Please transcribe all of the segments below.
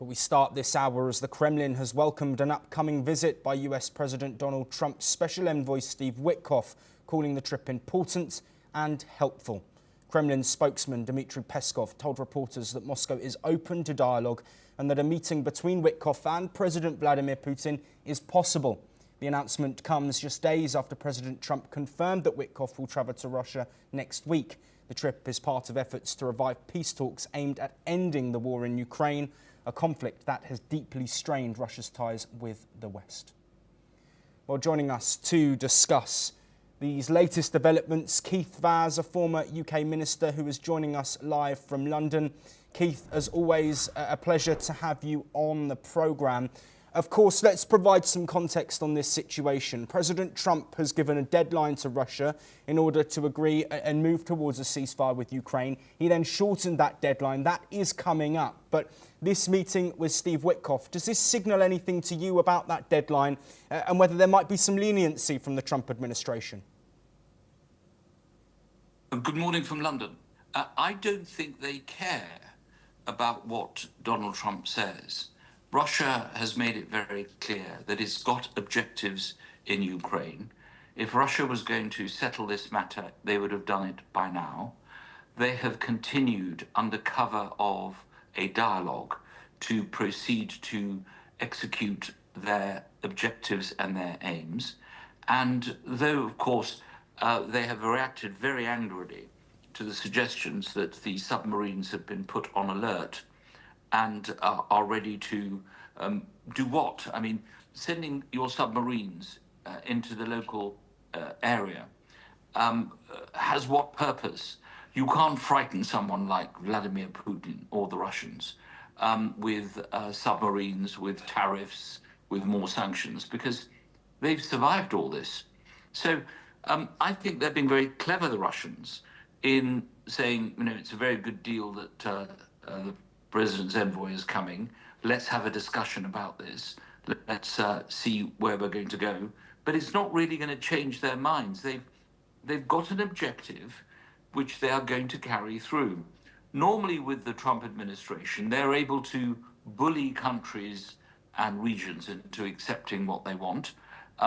But we start this hour as the Kremlin has welcomed an upcoming visit by US President Donald Trump's special envoy Steve Witkoff, calling the trip important and helpful. Kremlin spokesman Dmitry Peskov told reporters that Moscow is open to dialogue and that a meeting between Witkoff and President Vladimir Putin is possible. The announcement comes just days after President Trump confirmed that Witkoff will travel to Russia next week. The trip is part of efforts to revive peace talks aimed at ending the war in Ukraine, a conflict that has deeply strained Russia's ties with the West. Well, joining us to discuss these latest developments, Keith Vaz, a former UK minister who is joining us live from London. Keith, as always, a pleasure to have you on the programme. Of course, let's provide some context on this situation. President Trump has given a deadline to Russia in order to agree and move towards a ceasefire with Ukraine. He then shortened that deadline. That is coming up. But this meeting with Steve Witkoff, does this signal anything to you about that deadline and whether there might be some leniency from the Trump administration? Good morning from London. I don't think they care about what Donald Trump says. Russia has made it very clear that it's got objectives in Ukraine. If Russia was going to settle this matter, they would have done it by now. They have continued under cover of a dialogue to proceed to execute their objectives and their aims. And though, of course, they have reacted very angrily to the suggestions that the submarines have been put on alert and are ready to do what? I mean, sending your submarines into the local area has what purpose? You can't frighten someone like Vladimir Putin or the Russians with submarines, with tariffs, with more sanctions, because they've survived all this. So I think they've been very clever, the Russians, in saying, you know, it's a very good deal that the President's envoy is coming. Let's have a discussion about this. Let's see where we're going to go. But it's not really going to change their minds. They've got an objective which they are going to carry through. Normally with the Trump administration, they're able to bully countries and regions into accepting what they want.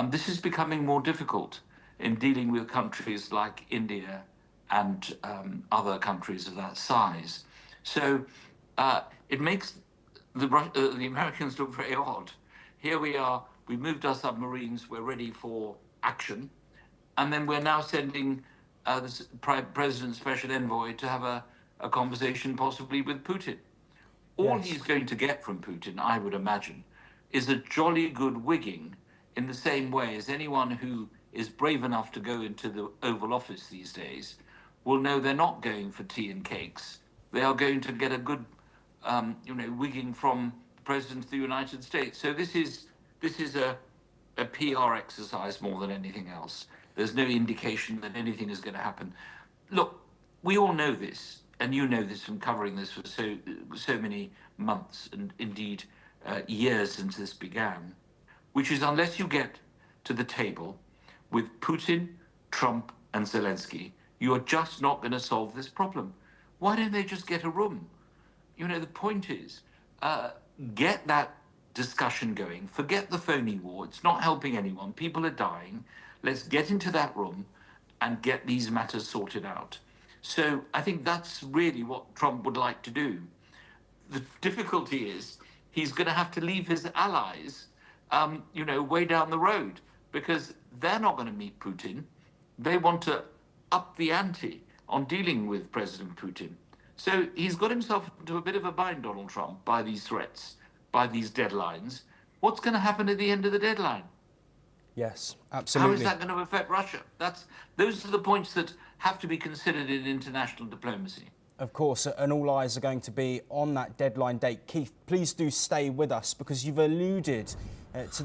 This is becoming more difficult in dealing with countries like India and other countries of that size. So it makes the Americans look very odd. Here we are, we've moved our submarines, we're ready for action, and then we're now sending the President's special envoy to have a conversation possibly with Putin. All he's going to get from Putin, I would imagine, is a jolly good wigging, in the same way as anyone who is brave enough to go into the Oval Office these days will know they're not going for tea and cakes. They are going to get a good wigging from the President of the United States. So this is a PR exercise more than anything else. There's no indication that anything is going to happen. Look, we all know this, and you know this from covering this for so many months and indeed years since this began, which is unless you get to the table with Putin, Trump, and Zelensky, you're just not going to solve this problem. Why don't they just get a room? You know, the point is, get that discussion going. Forget the phony war. It's not helping anyone. People are dying. Let's get into that room and get these matters sorted out. So I think that's really what Trump would like to do. The difficulty is he's going to have to leave his allies, way down the road, because they're not going to meet Putin. They want to up the ante on dealing with President Putin. So he's got himself into a bit of a bind, Donald Trump, by these threats, by these deadlines. What's going to happen at the end of the deadline? Yes, absolutely. How is that going to affect Russia? Those are the points that have to be considered in international diplomacy. Of course, and all eyes are going to be on that deadline date. Keith, please do stay with us because you've alluded to